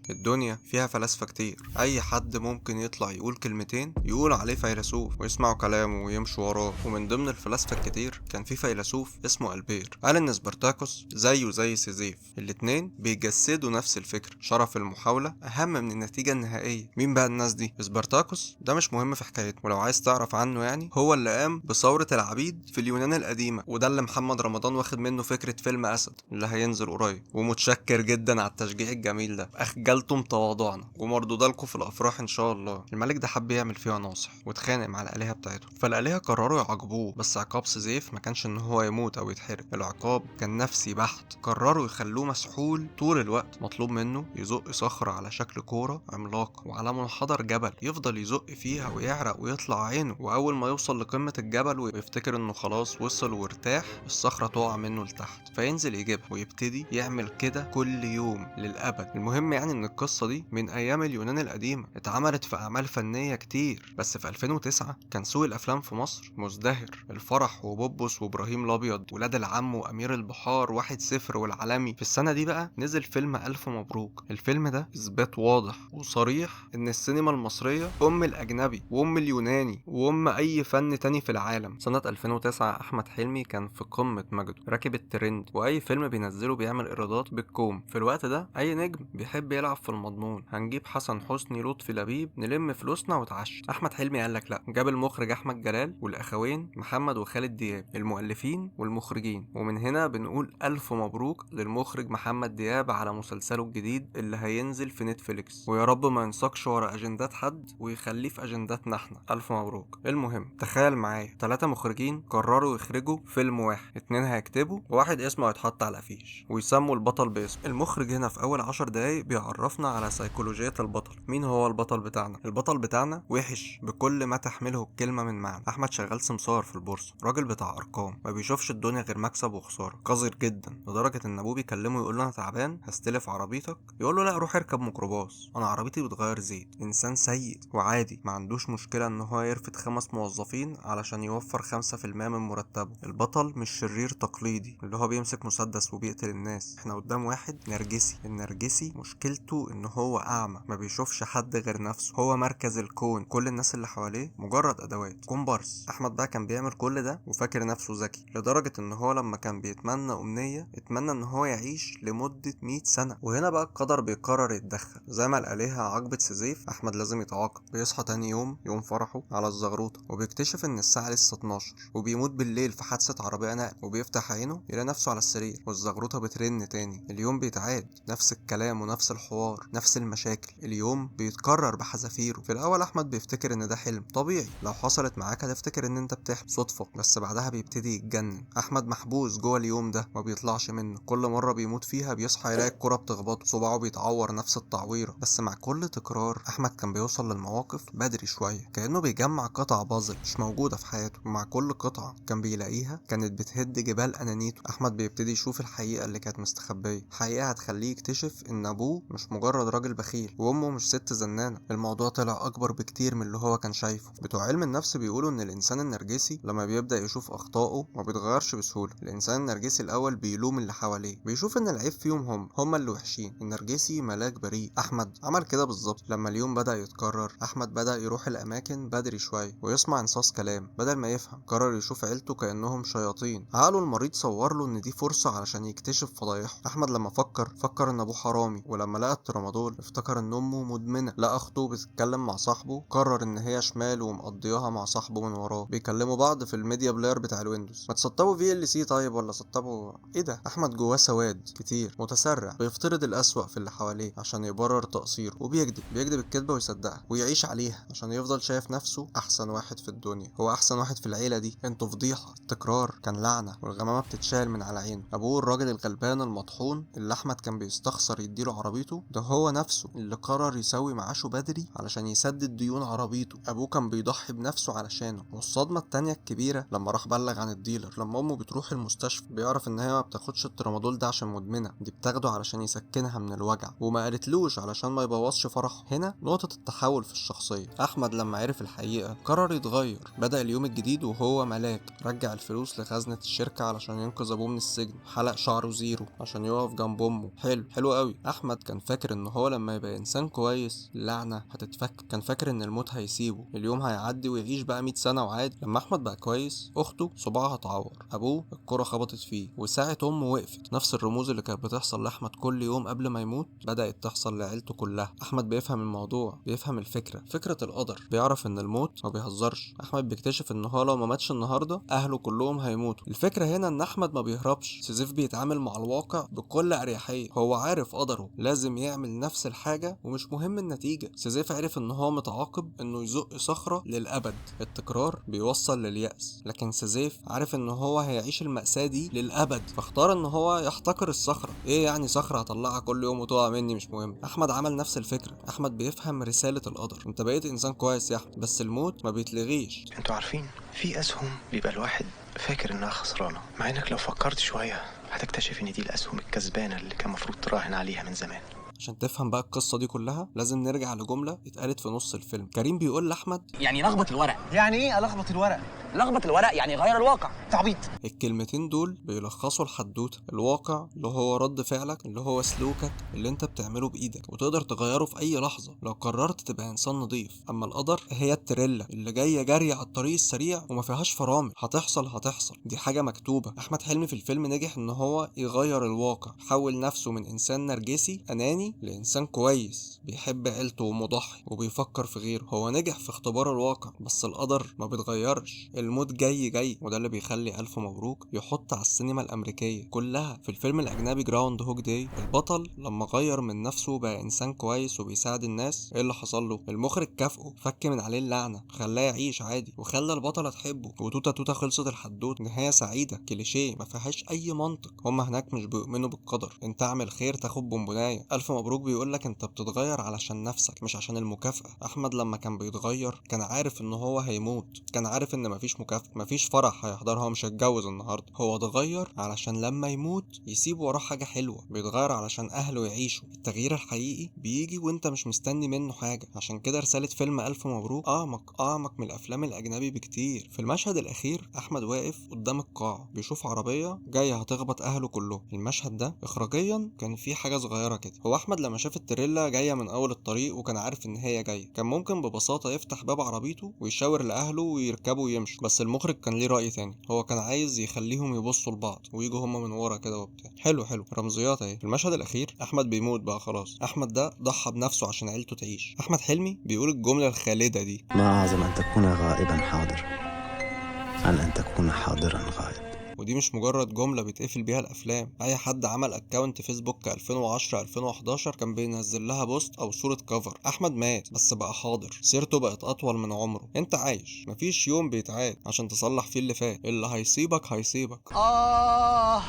الدنيا فيها فلاسفة كتير، أي حد ممكن يطلع يقول كلمتين يقول عليه فيلسوف ويسمعوا كلامه ويمشوا وراه. ومن ضمن الفلاسفة الكتير كان في فيلسوف اسمه ألبير، قال إن سبارتاكوس زيه زي سيزيف، الاتنين بيجسدوا نفس الفكرة، شرف المحاولة أهم من النتيجة النهائية. مين بقى الناس دي؟ سبارتاكوس ده مش مهم في حكايته، ولو عايز تعرف عنه يعني هو اللي قام بثورة العبيد في اليونان القديمة، وده اللي محمد رمضان واخد منه فكرة فيلم أسد اللي هينزل قريب. ومتشكر جدا على التشجيع الجميل ده، أخجلتم تواضعنا ومردوده لكم في الأفراح إن شاء الله. الملك ده حب يعمل فيها ناصح واتخانق مع الآلهة بتاعته، فالآلهة قرروا يعاقبوه، بس عقاب سيزيف ما كانش إن هو يموت أو يتحرق، العقاب كان نفسي بحت. قرروا يخلوه مسحول طول الوقت، مطلوب منه يزق صخرة على شكل كورة عملاقة وعلى منحدر جبل، يفضل يزق فيها ويعرق ويطلع عينه، وأول ما يوصل لقمة الجبل ويفتكر إنه خلاص وصل وارتاح، الصخرة تقع منه لتحت، فينزل يجيبها ويبتدي يعمل كده كل يوم للأبد. المهم يعني إن القصة دي من أيام اليونان القديمة، اتعملت في أعمال فنية كتير، بس في 2009 كان سوق الأفلام في مصر مزدهر. الفرح وبوبوس وإبراهيم الأبيض، ولاد العم وأمير البحار، 1-0 والعالمي. في السنة دي بقى نزل فيلم ألف مبروك. الفيلم ده إثبات واضح وصريح إن السينما المصرية أم الأجنبي وأم اليوناني وأم أي فن تاني في العالم. سنة 2009 أحمد حلمي كان في قمة مجده، راكب الترند، وأي فيلم بينزله بيعمل إيرادات بالكوم. في الوقت ده أي نجم بيحب يلعب في المضمون، هنجيب حسن حسني، لطفي لبيب، نلم فلوسنا وتعشى. أحمد حلمي قالك لأ، جاب المخرج أحمد جلال والأخوين محمد وخالد دياب، المؤلفين والمخرجين. ومن هنا بنقول ألف مبروك للمخرج محمد دياب على مسلسله الجديد اللي هينزل في نتفليكس، ويا رب ما ينساقش ورا أجندات حد ويخليه في أجنداتنا احنا. ألف مبروك. المهم تخيل معايا 3 مخرجين قرروا يخرجوا فيلم واحد، 2 هيكتبوا وواحد اسمه هيتحط على الافيش، ويسموا البطل باسم. المخرج هنا في اول 10 دقايق بيعرفنا على سيكولوجية البطل. مين هو البطل بتاعنا؟ البطل بتاعنا وحش بكل ما تحمله الكلمة من معنى. احمد شغال سمسار في البورصة، راجل بتاع ارقام، ما بيشوفش الدنيا غير مكسب وخسارة، قذر جدا لدرجة ان ابوه بيكلمه يقول له انا تعبان هستلف عربيتك، يقول له لا روح اركب ميكروباص، انا عربيتي بتغير زيت. انسان سيء وعادي، ما عندوش مشكلة ان هو يرفد 5 موظفين علشان يوفر 5% من مرتبه. البطل مش شرير تقليدي اللي هو بيمسك مسدس وبيقتل الناس، احنا قدام واحد نرجسي. النرجسي مشكلته ان هو اعمى، ما بيشوفش حد غير نفسه، هو مركز الكون، كل الناس اللي حواليه مجرد ادوات، كومبارس. احمد بقى كان بيعمل كل ده وفاكر نفسه ذكي، لدرجة ان هو لما كان بيتمنى امنية اتمنى ان هو يعيش لمدة 100 سنة. وهنا بقى القدر بيقرر يتدخل، زي ما الآلهة عاقبت سيزيف احمد لازم يتعاقب. بيصحى تاني يوم فرحه على الزغروطة، وبيكتشف ان الساعة لسه 12، وبيموت بالليل في حادثة عربية نقل، وبيفتح عينه يلاقي نفسه على السرير والزغروطة بترن تاني. اليوم بيتعاد، نفس الكلام ونفس الحوار، نفس المشاكل، اليوم بيتكرر بحذافيره. في الاول احمد بيفتكر ان ده حلم طبيعي، لو حصلت معاك هتفتكر ان انت بتحلم صدفة، بس بعدها بيبتدي يتجنن. احمد محبوس جوه اليوم ده ما بيطلعش منه، كل مرة بيموت فيها بيصحى يلاقي الكرة بتخبطه، صباعه بيتعور نفس التعويرة. بس مع كل تكرار احمد كان بيوصل للمواقف بدري شوية، كأنه بيجمع قطع بازل مش موجودة في حياته، ومع كل قطعة كان بيلاقيها كانت بتهد جبال أنانيته. أحمد بيبتدي يشوف الحقيقة اللي كانت مستخبية، حقيقة هتخليه يكتشف إن أبوه مش مجرد راجل بخيل، وأمه مش ست زنانة. الموضوع طلع أكبر بكتير من اللي هو كان شايفه. بتوع علم النفس بيقولوا إن الإنسان النرجسي لما بيبدأ يشوف أخطائه ما بيتغيرش بسهولة. الإنسان النرجسي الأول بيلوم اللي حواليه، بيشوف إن العيب فيهم هم اللي وحشين. النرجسي ملاك بريء. أحمد عمل كده بالظبط. لما اليوم بدأ يتكرر أحمد بدأ يروح الأماكن بدري شوية ويسمع انصاص كلام بدل ما يفهم. قرر يشوف عيلته كأنهم شياطين. عقله المريض صور له ان دي فرصة علشان يكتشف فضايحه. احمد لما فكر ان ابوه حرامي، ولما لقى الترامادول افتكر ان امه مدمنة. لقى اخته بتتكلم مع صاحبه، قرر ان هي شمال ومقضياها مع صاحبه من وراه، بيكلموا بعض في الميديا بلاير بتاع الويندوز. ما تسطبوا VLC طيب، ولا سطبوا ايه ده؟ احمد جواه سواد كتير، متسرع، بيفترض الأسوأ في اللي حواليه عشان يبرر تقصيره، وبيكذب الكذبة ويصدقها ويعيش عليها عشان يفضل شايف نفسه احسن واحد في الدنيا. هو احسن واحد في العيلة دي، انتوا فضيحة. التكرار كان لعنة، والغمامة بتتشال من على عينه. ابوه الراجل الغلبان المطحون اللي احمد كان بيستخسر يديله عربيته، ده هو نفسه اللي قرر يسوي معاشه بدري علشان يسدد ديون عربيته. ابوه كان بيضحي بنفسه علشانه. والصدمة التانية الكبيرة لما راح بلغ عن الديلر. لما امه بتروح المستشفى بيعرف ان هي ما بتاخدش الترامادول ده عشان مدمنة، دي بتاخده علشان يسكنها من الوجع، وما قالتلوش علشان ما يبوظش فرحه. هنا نقطة التحول في الشخصية. احمد لما عرف الحقيقة قرر يتغير. بدأ اليوم الجديد وهو ملاك، رجع الفلوس لخزنة الشركة علشان ينقذ ابوه من السجن، حلق شعره زيرو عشان يقف جنب امه. حلو قوي. احمد كان فاكر فاكر ان هو لما يبقى انسان كويس اللعنة هتتفك. كان فاكر ان الموت هيسيبه، اليوم هيعدي ويعيش بقى 100 سنة وعادي. لما احمد بقى كويس اخته صباعها اتعور، ابوه الكرة خبطت فيه، وساعة امه وقفت. نفس الرموز اللي كانت بتحصل لاحمد كل يوم قبل ما يموت بدأت تحصل لعيلته كلها. احمد بيفهم الموضوع، بيفهم الفكرة، فكرة القدر، بيعرف ان الموت ما بيهزرش. احمد بيكتشف ان هو لو ما ماتش النهارده اهله كلهم هيموتوا. الفكرة هنا ان احمد ما بيهربش، سيزيف بيتعامل مع الواقع بكل اريحية. هو عارف قدره، لازم يعمل نفس الحاجة ومش مهم النتيجة. سيزيف عرف ان هو متعاقب انه يزق صخرة للابد. التكرار بيوصل لليأس، لكن سيزيف عارف ان هو هيعيش المأساة دي للابد، فاختار ان هو يحتقر الصخرة. ايه يعني صخرة هطلعها كل يوم وتقع مني مش مهم. احمد عمل نفس الفكرة. احمد بيفهم رسالة القدر. انت بقيت انسان كويس يا احمد، بس الموت ما بيتلغيش. انتوا عارفين في اسهم بيبقى الواحد فاكر انها خسرانة، مع انك لو فكرت شوية هتكتشف ان دي الاسهم الكسبانة اللي كان مفروض تراهن عليها من زمان. عشان تفهم بقى القصة دي كلها لازم نرجع لجملة اتقالت في نص الفيلم. كريم بيقول لأحمد يعني لخبط الورق. يعني ايه الخبط الورق؟ لخبط الورق يعني غير الواقع. تعبيط. الكلمتين دول بيلخصوا الحدوتة. الواقع اللي هو رد فعلك، اللي هو سلوكك اللي انت بتعمله بإيدك وتقدر تغيره في أي لحظة لو قررت تبقى إنسان نضيف. أما القدر هي التريلا اللي جاية جري على الطريق السريع وما فيهاش فرامل. هتحصل، دي حاجة مكتوبة. أحمد حلمي في الفيلم نجح إن هو يغير الواقع، حول نفسه من إنسان نرجسي أناني لإنسان كويس بيحب عيلته ومضحي وبيفكر في غيره. هو نجح في اختبار الواقع، بس القدر ما بيتغيرش. الموت جاي، وده اللي بيخلي ألف مبروك يحط على السينما الأمريكية كلها. في الفيلم الأجنبي جراوند هوك داي، البطل لما غير من نفسه بقى إنسان كويس وبيساعد الناس، إيه اللي حصل له؟ المخرج كافئه، فك من عليه اللعنة، خلاه يعيش عادي، وخلى البطلة تحبه. وتوتا توتا خلصت الحدوت نهاية سعيدة كليشيه ما فيهاش أي منطق. هما هناك مش بيؤمنوا بالقدر. انت اعمل خير تاخد بونبوناية. ألف مبروك بيقولك انت بتتغير علشان نفسك مش عشان المكافأة. أحمد لما كان بيتغير كان عارف إن هو هيموت، كان عارف إن مفيش مكافأة، مفيش فرح هيحضرها، هو مش هيتجوز النهاردة. هو اتغير علشان لما يموت يسيب وراه حاجة حلوة. بيتغير علشان أهله يعيشوا. التغيير الحقيقي بيجي وانت مش مستني منه حاجة. عشان كده رسالة فيلم ألف مبروك أعمق من الأفلام الأجنبي بكتير. في المشهد الأخير أحمد واقف قدام القاعة بيشوف عربية جاية هتخبط أهله كلهم. المشهد ده إخراجيا كان فيه حاجة صغيرة كده. هو أحمد لما شاف التريلا جاية من أول الطريق وكان عارف إن هي جاية، كان ممكن ببساطة يفتح باب عربيته ويشاور لأهله ويركبوا ويمشوا. بس المخرج كان ليه رأي تاني. هو كان عايز يخليهم يبصوا لبعض ويجوا هما من ورا كده وبتاع. حلو رمزيات اهي. في المشهد الأخير أحمد بيموت بقى خلاص. أحمد ده ضحى بنفسه عشان عيلته تعيش. أحمد حلمي بيقول الجملة الخالدة دي: ما أعظم أن تكون غائبا حاضر عن أن تكون حاضرا غائب. ودي مش مجرد جملة بيتقفل بيها الأفلام. أي حد عمل أكاونت فيسبوك 2010 2011 كان بينزل لها بوست أو صورة كفر. أحمد مات بس بقى حاضر، سيرته بقت أطول من عمره. أنت عايش، مفيش يوم بيتعاد عشان تصلح فيه اللي فات. اللي هيسيبك هيسيبك. آه